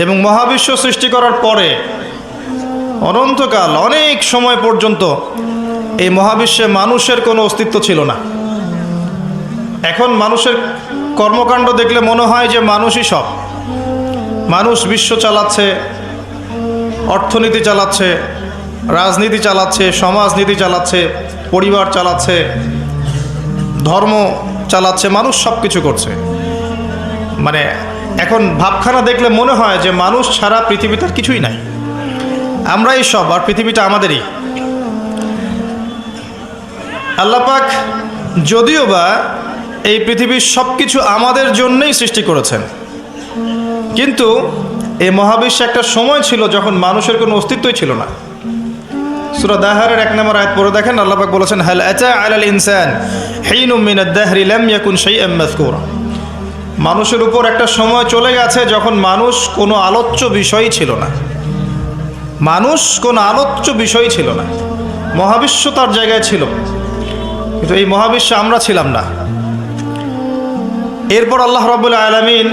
এবং মহাবিশ্ব সৃষ্টি করার পরে অনন্তকাল অনেক সময় পর্যন্ত এই মহাবিশ্বে মানুষের কোনো অস্তিত্ব ছিল না। এখন মানুষের কর্মকাণ্ড দেখলে মনে হয় যে মানুষই সব। মানুষ বিশ্ব চালাচ্ছে, অর্থনীতি চালাচ্ছে, রাজনীতি চালাচ্ছে, সমাজনীতি চালাচ্ছে, পরিবার চালাচ্ছে, ধর্ম চালাচ্ছে, মানুষ সব কিছু করছে। মানে এখন ভাবখানা দেখলে মনে হয় যে মানুষ ছাড়া পৃথিবীতে আর কিছুই নাই, আমরাই সব, আর পৃথিবীটা আমাদেরই। আল্লাহ পাক যদিও বা এই পৃথিবীর সব কিছু আমাদের জন্যই সৃষ্টি করেছেন, কিন্তু এই মহাবিশ্বে একটা সময় ছিল যখন মানুষের কোনো অস্তিত্বই ছিল না। সূরা দাহরের 1 নম্বর আয়াত পড়ে দেখেন, আল্লাহ পাক বলেছেন, হাল আতা আলাল ইনসান হিনুম মিনাদ দাহরি লাম ইয়াকুন শাইআন মাযকুরা। মানুষের উপর একটা সময় চলে গেছে যখন মানুষ কোনো আলোচ্য বিষয়ই ছিল না। মানুষ কোনো আলোচ্য বিষয় ছিল না, মহাবিশ্ব তার জায়গায় ছিল, কিন্তু এই মহাবিশ্বে আমরা ছিলাম না। এরপর আল্লাহ রাব্বুল আলামিন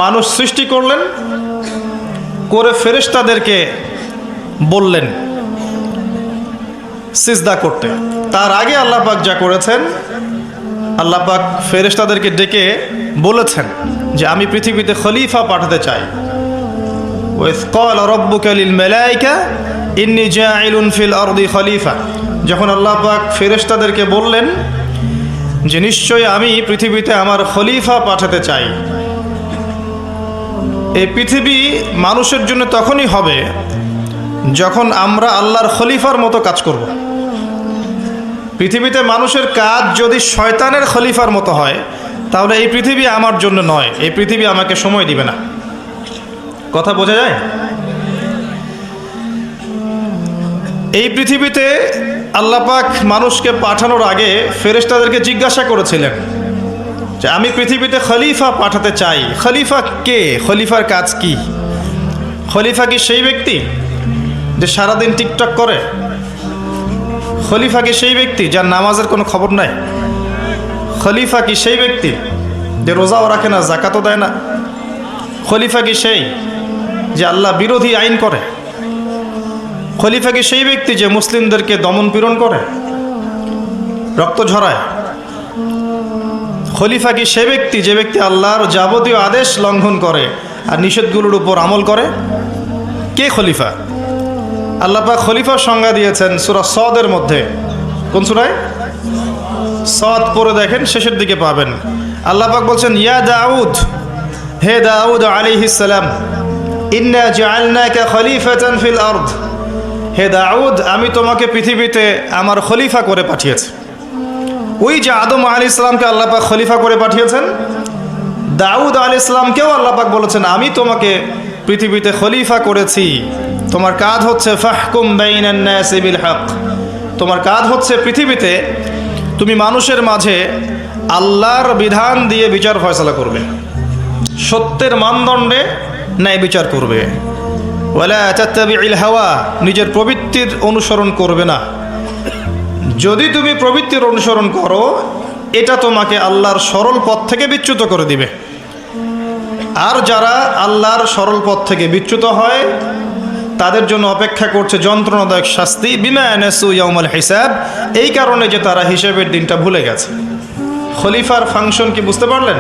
মানুষ সৃষ্টি করলেন, করে ফেরেশতাদেরকে বললেন সিজদা করতে। তার আগে আল্লাহ পাক যা করেছেন, আল্লাহ পাক ফেরেশতাদেরকে ডেকে বলেছেন যে আমি পৃথিবীতে খলিফা পাঠাতে চাই। ওয়াইয ক্বালা রাব্বুকা লিল মালায়েকা ইন্নী জাঈলুন ফিল আরদি খলিফা। যখন আল্লাহ পাক ফেরেশতাদেরকে বললেন যে নিশ্চয়ই আমি পৃথিবীতে আমার খলিফা পাঠাতে চাই, এই পৃথিবী মানুষের জন্য তখনই হবে যখন আমরা আল্লাহর খলিফার মতো কাজ করব। পৃথিবীতে মানুষের কাজ যদি শয়তানের খলিফার মতো হয়, তাহলে এই পৃথিবী আমার জন্য নয়, এই পৃথিবী আমাকে সময় দিবে না। কথা বোঝা যায়? এই পৃথিবীতে আল্লাহ পাক মানুষকে পাঠানোর আগে ফেরেশতাদেরকে জিজ্ঞাসা করেছিলেন যে আমি পৃথিবীতে খলিফা পাঠাতে চাই। খলিফা কে? খলিফার কাজ কি? খলিফা কি সেই ব্যক্তি যে সারাদিন টিকটক করে? খলিফা কি সেই ব্যক্তি যার নামাজের কোনো খবর নাই? খলিফা কি সেই ব্যক্তি যে রোজাও রাখে না, জাকাতও দেয় না? খলিফা কি সেই যে আল্লাহ বিরোধী আইন করে? খলিফা কি সেই ব্যক্তি যে মুসলিমদেরকে দমন পীড়ন করে, রক্ত ঝরায়? খলিফা কি সে ব্যক্তি যে ব্যক্তি আল্লাহর যাবতীয় আদেশ লঙ্ঘন করে আর নিষেধগুলোর উপর আমল করে? কে খলিফা? আল্লাহ পাক খলিফার সংজ্ঞা দিয়েছেন সূরা সদের মধ্যে। কোন সূরায়? সদ পড়ে দেখেন, শেষের দিকে পাবেন। আল্লাহ পাক বলছেন, ইয়া দাউদ, হে দাউদ আলাইহিস সালাম, ইন্না জাআলনাকা খলিফাতান ফিল আরদ। হে দাউদ, আমি তোমাকে পৃথিবীতে আমার খলিফা করে পাঠিয়েছি। ওই যে আদম আলাইহিস সালামকে আল্লাহ পাক খলিফা করে পাঠিয়েছেন, দাউদ আলাইহিস সালামকেও আল্লাহ পাক বলেছেন আমি তোমাকে পৃথিবীতে খলিফা করেছি। তোমার কাজ হচ্ছে ফাহকুম বাইনান নাসি বিল হক। তোমার কাজ হচ্ছে পৃথিবীতে তুমি মানুষের মাঝে আল্লাহর বিধান দিয়ে বিচার ফয়সালা করবে, সত্যের মানদণ্ডে ন্যায় বিচার করবে। ওয়ালা তাত্তাবিউল হাওয়া, নিজের প্রবৃত্তির অনুসরণ করবে না। যদি তুমি প্রবৃত্তির অনুসরণ করো, এটা তোমাকে আল্লাহর সরল পথ থেকে বিচ্যুত করে দিবে। আর যারা আল্লাহর সরল পথ থেকে বিচ্যুত হয়, তাদের জন্য অপেক্ষা করছে যন্ত্রণাদায়ক শাস্তি, বিমা নাসু ইয়াউমাল হিসাব, এই কারণে যে তারা হিসাবের দিনটা ভুলে গেছে। খলিফার ফাংশন কি বুঝতে পারলেন?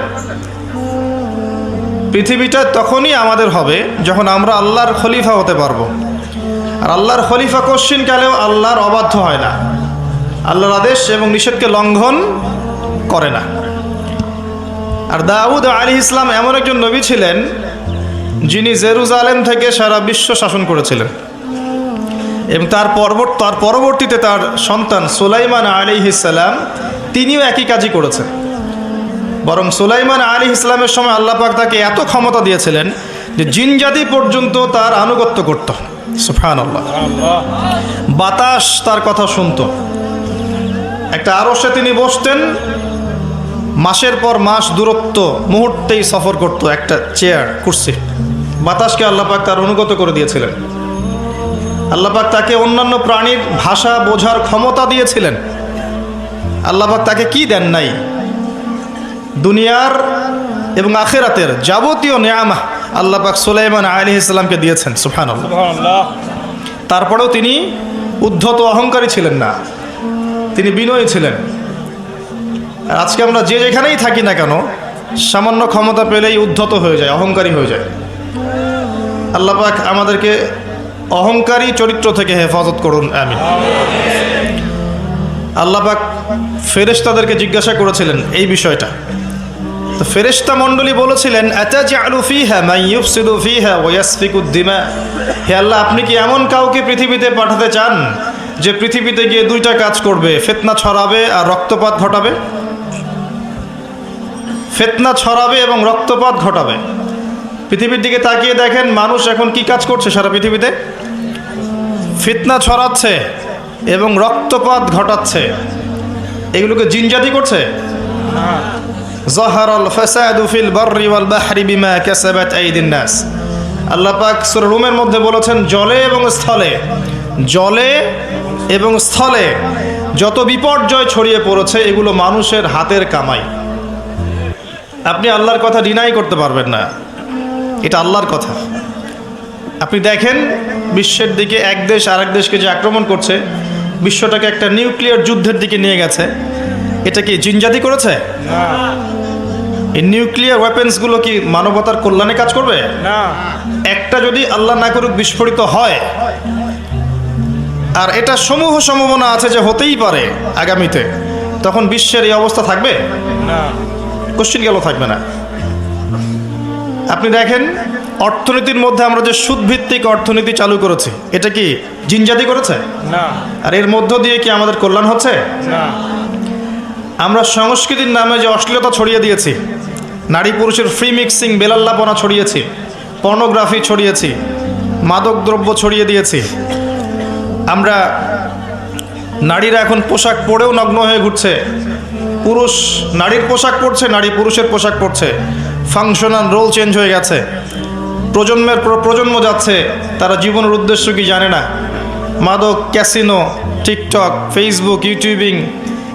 পৃথিবীটা তখনই আমাদের হবে যখন আমরা আল্লাহর খলিফা হতে পারবো। আর আল্লাহর খলিফা কোশ্চিনকালেও আল্লাহর অবাধ্য হয় না, আল্লাহর আদেশ এবং নিষেধকে লঙ্ঘন করে না। আর দাউদ আলাইহিস সালাম এমন একজন নবী ছিলেন যিনি জেরুজালেম থেকে সারা বিশ্ব শাসন করেছিলেন, এবং তার পরবর্তীতে তার সন্তান সুলাইমান আলাইহিস সালাম তিনিও একই কাজই করেছেন। বরং সুলাইমান আলাইহিস সালামের সময় আল্লাহ পাক তাকে এত ক্ষমতা দিয়েছিলেন যে জিনজাতি পর্যন্ত তার আনুগত্য করত। সুবহানাল্লাহ। বাতাস তার কথা শুনত। একটা আরশে তিনি বসতেন, মাসের পর মাস দূরত্ব মুহূর্তেই সফর করত একটা চেয়ার, কুরসি। বাতাসকে আল্লাহ পাক তার অনুগত করে দিয়েছিলেন। আল্লাহ পাক তাকে অন্যান্য প্রাণীর ভাষা বোঝার ক্ষমতা দিয়েছিলেন। আল্লাহ পাক তাকে কি দেন নাই? দুনিয়ার এবং আখিরাতের যাবতীয় নেয়ামা আল্লাহ পাক সুলাইমান আলাইহিস সালামকে দিয়েছেন। সুবহানাল্লাহ। তারপরেও তিনি উদ্ধত অহংকারী ছিলেন না, তিনি বিনয়ী ছিলেন। আর আজকে আমরা যে যেখানেই থাকি না কেন, সামান্য ক্ষমতা পেলেই উদ্ধত হয়ে যায়, অহংকারী হয়ে যায়। আল্লাহ পাক আমাদেরকে অহংকারী চরিত্র থেকে হেফাজত করুন, আমিন। আল্লাহ পাক ফেরেশতাদেরকে জিজ্ঞাসা করেছিলেন এই বিষয়টা। তো ফেরেশতা মণ্ডলী বলেছিলেন, আতাজআলু ফীহা মান ইউফসিদু ফীহা ওয়া ইয়াসফিকুদ দিমা। হে আল্লাহ, আপনি কি এমন কাউকে পৃথিবীতে পাঠাতে চান যে পৃথিবীতে গিয়ে দুইটা কাজ করবে, ফিতনা ছড়াবে আর রক্তপাত ঘটাবে? ফিতনা ছড়াবে এবং রক্তপাত ঘটাবে। পৃথিবীর দিকে তাকিয়ে দেখেন, মানুষ এখন কি কাজ করছে সারা পৃথিবীতে? ফিতনা ছড়াচ্ছে এবং রক্তপাত ঘটাচ্ছে। এগুলোকে জিনজাতি করছে? যাহারাল ফাসাদু ফিল বাররি ওয়াল বাহরি বিমা কাসাবাত আইদিন নাস। আল্লাহ পাক সূরা রুমের মধ্যে বলেছেন, জলে এবং স্থলে যত বিপর্যয় ছড়িয়ে পড়েছে এগুলো মানুষের হাতের কামাই। আপনি আল্লাহর কথা ডিনাই করতে পারবেন না, এটা আল্লাহর কথা। আপনি দেখেন বিশ্বের দিকে এক দেশ আরেক দেশকে যে আক্রমণ করছে, বিশ্বটাকে একটা নিউক্লিয়ার যুদ্ধের দিকে নিয়ে গেছে, এটা কি জিনজাতি করেছে? এই নিউক্লিয়ার ওয়েপেন্সগুলো কি মানবতার কল্যাণে কাজ করবে? না। একটা যদি আল্লাহ না করুক বিস্ফোরিত হয়, আর এটা সমূহ সম্ভাবনা আছে যে হতেই পারে আগামীতে, তখন বিশ্বের এই অবস্থা থাকবে না, কোশ্চিন গেল থাকবে না। আপনি দেখেন অর্থনীতির মধ্যে আমরা যে সুদভিত্তিক অর্থনীতি চালু করেছি, এটা কি জিনজাতি করেছে? না। আর এর মধ্য দিয়ে কি আমাদের কল্যাণ হচ্ছে? না। আমরা সংস্কৃতির নামে যে অশ্লীলতা ছড়িয়ে দিয়েছি, নারী পুরুষের ফ্রি মিক্সিং, বেলাল্লাপনা ছড়িয়েছি, পর্নোগ্রাফি ছড়িয়েছি, মাদকদ্রব্য ছড়িয়ে দিয়েছি। আমরা নারীরা এখন পোশাক পরেও নগ্ন হয়ে ঘুরছে, পুরুষ নারীর পোশাক পরছে, নারী পুরুষের পোশাক পরছে, ফাংশনাল রোল চেঞ্জ হয়ে গেছে। প্রজন্মের পর প্রজন্ম যাচ্ছে, তারা জীবনের উদ্দেশ্য কি জানে না। মাদক, ক্যাসিনো, টিকটক, ফেসবুক, ইউটিউবিং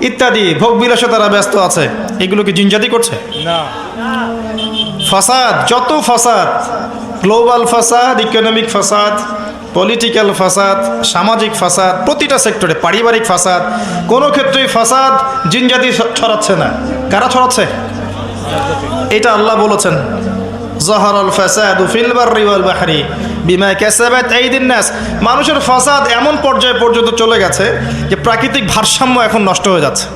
ইত্যাদি ভোগবিলাসে তারা ব্যস্ত আছে। এগুলো কি জিনজাতি করছে? না। ফাসাদ, যত ফাসাদ, গ্লোবাল ফাসাদ, ইকোনমিক ফাসাদ, পলিটিক্যাল ফাসাদ, সামাজিক ফাসাদ, প্রতিটা সেক্টরে, পারিবারিক ফাসাদ, কোনো ক্ষেত্রেই ফাসাদ জিনজাতি ছড়াচ্ছে না। কারা ছড়াচ্ছে? এটা আল্লাহ বলেছেন, যাহারাল ফাসাদু ফিল বাররি ওয়াল বাহরি বিমা কাসাবাত আইদিন নাস। মানুষের ফাসাদ এমন পর্যায়ে পর্যন্ত চলে গেছে যে প্রাকৃতিক ভারসাম্য এখন নষ্ট হয়ে যাচ্ছে।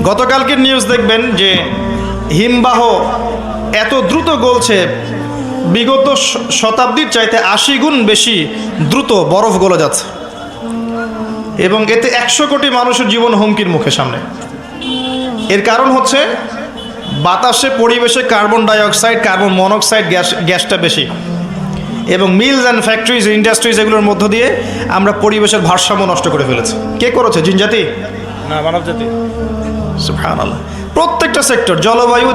গতকালকের নিউজ দেখবেন যে হিমবাহ এত দ্রুত গলছে, বিগত শতাব্দীর চাইতে 80 গুণ বেশি দ্রুত বরফ গলে যাচ্ছে, এবং এতে 100 কোটি মানুষের জীবন হুমকির মুখে সামনে। এর কারণ হচ্ছে বাতাসে, পরিবেশে কার্বন ডাইঅক্সাইড, কার্বন মনোক্সাইড গ্যাসটা বেশি, এবং মিলস অ্যান্ড ফ্যাক্টরিজ, ইন্ডাস্ট্রিজ, এগুলোর মধ্য দিয়ে আমরা পরিবেশের ভারসাম্য নষ্ট করে ফেলেছি। কে করেছে? জিনজাতি না, মানবজাতি। সুবহানাল্লাহ। প্রত্যেকটা সেক্টর, জলবায়ু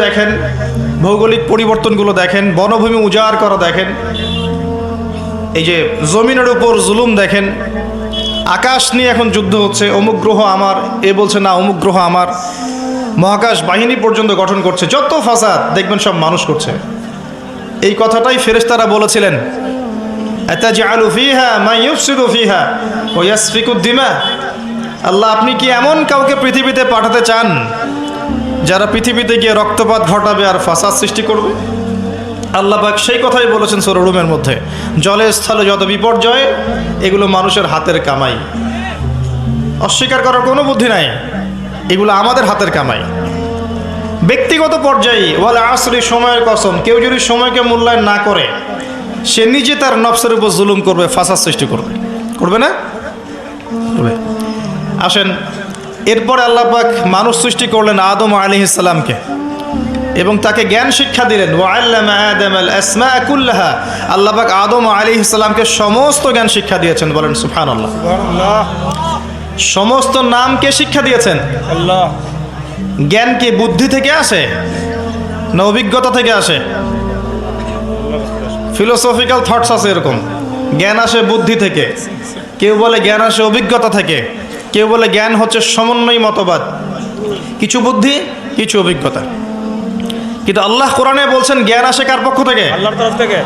দেখেন, ভৌগোলিক পরিবর্তনগুলো দেখেন, বনভূমি উজাড় করা দেখেন, এই যে জমিনের উপর জুলুম দেখেন, আকাশ নিয়ে এখন যুদ্ধ হচ্ছে, অমুক গ্রহ আমার, এ বলছে না অমুক গ্রহ আমার, মহাকাশ বাহিনী পর্যন্ত গঠন করছে। যত ফাসাদ দেখবেন সব মানুষ করছে। এই কথাটাই ফেরেশতারা বলেছিলেন, আতাজআলু ফীহা মান ইউফসিদু ফীহা ওয়া ইয়াসফিকুদ দিমা। আল্লাহ, আপনি কি এমন কাউকে পৃথিবীতে পাঠাতে চান যারা পৃথিবীতে গিয়ে রক্তপাত ঘটাবে আর ফাসাদ সৃষ্টি করবে? আল্লাহ পাক সেই কথাই বলেছেন সূরা রুমের মধ্যে, জলে স্থলে যত বিপর্যয় এগুলো মানুষের হাতের কামাই। অস্বীকার করার কোনো বুদ্ধি নাই, এগুলো আমাদের হাতের কামাই। ব্যক্তিগত পর্যায়ে ওয়াল আসরি, সময়ের কসম, কেউ যদি সময়কে মূল্যায়ন না করে, সে নিজে তার নফসের উপর জুলুম করবে, ফাসাদ সৃষ্টি করবে না? করবে। আসেন, এরপরে আল্লাহ পাক মানুষ সৃষ্টি করলেন আদম আলাইহিস সালামকে, এবং তাকে জ্ঞান শিক্ষা দিলেন। ওয়াল্লামা আদামাল আসমা কুল্লাহা। আল্লাহ পাক আদম আলাইহিস সালামকে সমস্ত জ্ঞান শিক্ষা দিয়েছেন। বলেন সুবহানাল্লাহ। সমস্ত নামকে শিক্ষা দিয়েছেন আল্লাহ। জ্ঞান কি বুদ্ধি থেকে আসে না অভিজ্ঞতা থেকে আসে? ফিলোসফিক্যাল থটস আছে এরকম, জ্ঞান আসে বুদ্ধি থেকে, কেউ বলে জ্ঞান আসে অভিজ্ঞতা থেকে, কেউ বলে জ্ঞান হচ্ছে সমন্বয় মতবাদ, কিছু বুদ্ধি কিছু অভিজ্ঞতা। কিন্তু আল্লাহ কোরআনে বলছেন জ্ঞান আসে কার পক্ষ থেকে? আল্লাহর তরফ থেকে।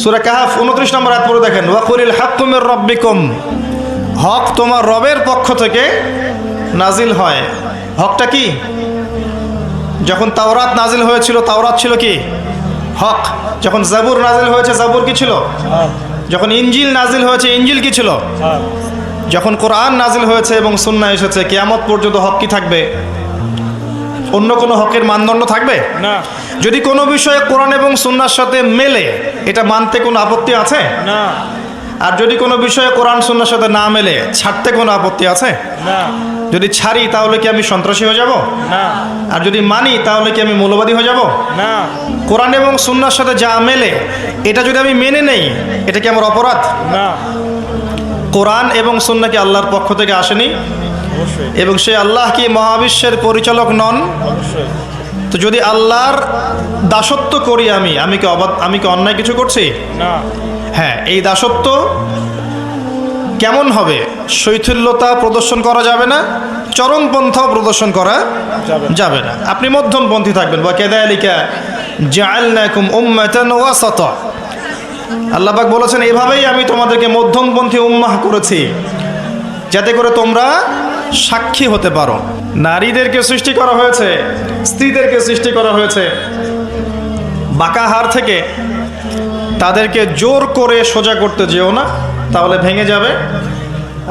সূরা কাহফ 29 নম্বর আয়াত পড়ে দেখেন, ওয়াকুলিল হাক্কু মির রাব্বিকুম, হক তোমার রবের পক্ষ থেকে নাজিল হয়। হকটা কি? যখন তাওরাত নাজিল হয়েছিল, তাওরাত ছিল কি? হক। যখন জাবুর নাজিল হয়েছে, জাবুর কি ছিল? যখন ইনজিল নাজিল হয়েছে, ইনজিল কি ছিল? যখন কোরআন নাজিল হয়েছে এবং সুন্নাহ এসেছে, কিয়ামত পর্যন্ত হক কি থাকবে? অন্য কোনো হকের মানদণ্ড থাকবে না। যদি কোনো বিষয়ে কোরআন এবং সুন্নাহর সাথে মেলে, এটা মানতে কোনো আপত্তি আছে? না। আর যদি কোনো বিষয়ে কোরআন সুন্নাহর সাথে না মেলে, ছাড়তে কোনো আপত্তি আছে? না। যদি ছাড়ি তাহলে কি আমি সন্ত্রাসী হয়ে যাব? না। আর যদি মানি তাহলে কি আমি মৌলবাদী হয়ে যাব? না। কোরআন এবং সুন্নাহর সাথে যা মেলে এটা যদি আমি মেনে নেই, এটা কি আমার অপরাধ? না। কোরআন এবং সুন্নাহ কি আল্লাহর পক্ষ থেকে আসেনি? অবশ্যই। এবং সে আল্লাহ কি মহাবিশ্বের পরিচালক নন? অবশ্যই। তো যদি আল্লাহর দাসত্ব করি আমি কি অন্যায় কিছু করছি? না। হ্যাঁ, এই দাসত্ব কেমন হবে? শৈথিল্যতা প্রদর্শন করা যাবে না, চরমপন্থাও প্রদর্শন করা যাবে না। আপনি মধ্যমপন্থী থাকবেন। ওয়া কাযালিকা জাআলনাকুম উম্মাতান ওয়াসাতা, আল্লাহ পাক বলেছেন এভাবেই আমি তোমাদেরকে মধ্যমপন্থী উম্মাহ করেছি, যাতে করে তোমরা সাক্ষী হতে পারো। নারীদেরকে সৃষ্টি করা হয়েছে, স্ত্রীদেরকে সৃষ্টি করা হয়েছে বাঁকা হাড় থেকে। তাদেরকে জোর করে সোজা করতে যেও না, তাহলে ভেঙে যাবে।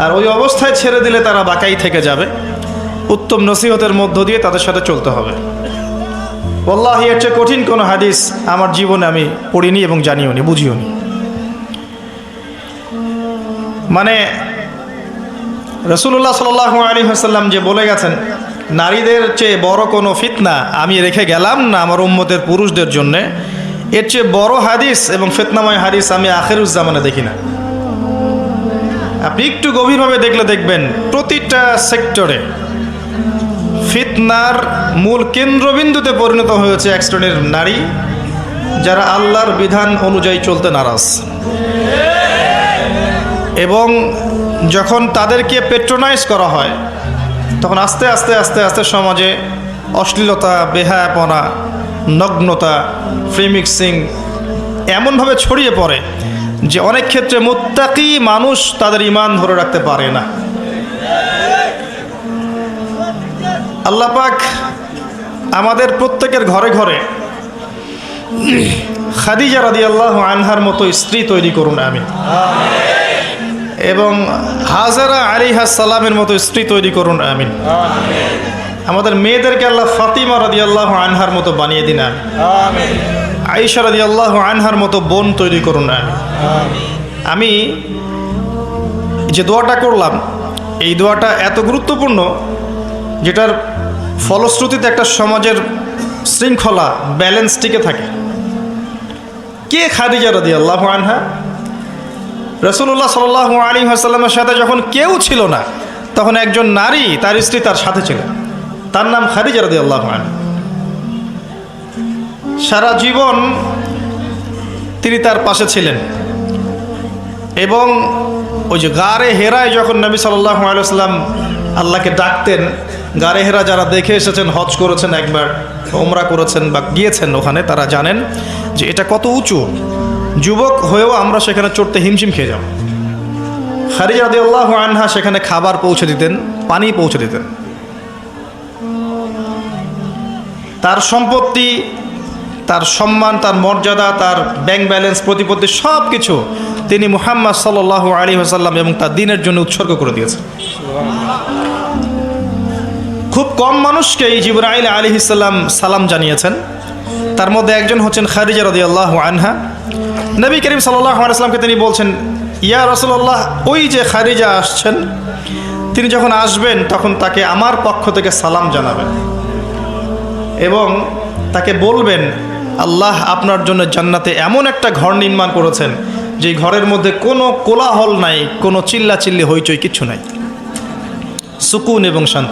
আর ওই অবস্থায় ছেড়ে দিলে তারা বাঁকাই থেকে যাবে। উত্তম নসিহতের মধ্য দিয়ে তাদের সাথে চলতে হবে। ওয়াল্লাহি এর চেয়ে কঠিন কোনো হাদিস আমার জীবনে আমি পড়িনি এবং জানিও নি, বুঝিও নি। মানে রাসূলুল্লাহ সাল্লাল্লাহু আলাইহি ওয়াসাল্লাম যে বলে গেছেন, নারীদের চেয়ে বড় কোনো ফিতনা আমি রেখে গেলাম না আমার উম্মতের পুরুষদের জন্যে, এর চেয়ে বড় হাদিস এবং ফিতনাময় হাদিস আমি আখিরুজ্জামানে দেখি না। আপনি একটু গভীরভাবে দেখলে দেখবেন প্রতিটা সেক্টরে ফিতনার মূল কেন্দ্রবিন্দুতে পরিণত হয়েছে এক শ্রেণীর নারী, যারা আল্লাহর বিধান অনুযায়ী চলতে নারাজ। এবং যখন তাদেরকে পেট্রোনাইজ করা হয়, তখন আস্তে আস্তে আস্তে আস্তে সমাজে অশ্লীলতা, বেহায়াপনা, নগ্নতা, ফ্রি মিক্সিং এমনভাবে ছড়িয়ে পড়ে যে অনেক ক্ষেত্রে মুত্তাকি মানুষ তাদের ঈমান ধরে রাখতে পারে না। আল্লাহ পাক আমাদের প্রত্যেকের ঘরে ঘরে খাদিজা রাদিয়াল্লাহু আনহার মতো স্ত্রী তৈরি করুন আমিন। এবং হাজারা আলাইহিস সালামের মতো স্ত্রী তৈরি করুন আমিন। আমাদের মেয়েদেরকে আল্লাহ ফাতিমা রাদিয়াল্লাহু আনহার মতো বানিয়ে দিন আমিন। আয়েশা রাদিয়াল্লাহু আনহার মতো বোন তৈরি করুন আমিন। আমি যে দোয়াটা করলাম, এই দোয়াটা এত গুরুত্বপূর্ণ, যেটার ফলশ্রুতিতে একটা সমাজের শৃঙ্খলা, ব্যালেন্স টিকে থাকে। কে খাদিজা রাদিয়াল্লাহু আনহা? রাসূলুল্লাহ সাল্লাল্লাহু আলাইহি ওয়াসাল্লামের সাথে যখন কেউ ছিল না, তখন একজন নারী, তার স্ত্রী তার সাথে ছিলেন, তার নাম খাদিজা রাদিয়াল্লাহু আনহা। সারা জীবন তিনি তার পাশে ছিলেন। এবং ওই যে গারে হেরায় যখন নবী সাল্লাল্লাহু আলাইহি ওয়াসাল্লাম আল্লাহকে ডাকতেন, গারে হেরা যারা দেখে এসেছেন, হজ করেছেন, একবার ওমরা করেছেন বা গিয়েছেন ওখানে, তারা জানেন যে এটা কত উঁচু। যুবক হয়েও আমরা সেখানে চড়তে হিমশিম খেয়ে যাব। খাদিজা রাদিয়াল্লাহু আনহা সেখানে খাবার পৌঁছে দিতেন, পানি পৌঁছে দিতেন। তার সম্পত্তি, তার সম্মান, তার মর্যাদা, তার ব্যাংক ব্যালেন্স, প্রতিপত্তি সব কিছু তিনি মুহাম্মদ সাল্লাল্লাহু আলাইহি ওয়াসাল্লাম এবং তার দ্বীনের জন্য উৎসর্গ করে দিয়েছেন। খুব কম মানুষকেই জিবরাইল আলাইহিস সালাম সালাম জানিয়েছেন, তার মধ্যে একজন হচ্ছেন খাদিজা রাদিয়াল্লাহু আনহা। নবী করিম সাল্লাল্লাহু আলাইহি ওয়াসাল্লামকে তিনি বলছেন, ইয়া রাসূলুল্লাহ, ওই যে খাদিজা আসছেন, তিনি যখন আসবেন তখন তাকে আমার পক্ষ থেকে সালাম জানাবেন এবং তাকে বলবেন, আল্লাহ আপনার জন্য জান্নাতে এমন একটা ঘর নির্মাণ করেছেন যে ঘরের মধ্যে কোনো কোলাহল নাই, কোনো চিল্লাচিল্লি হইচই কিচ্ছু নাই, সুকুন এবং শান্তি।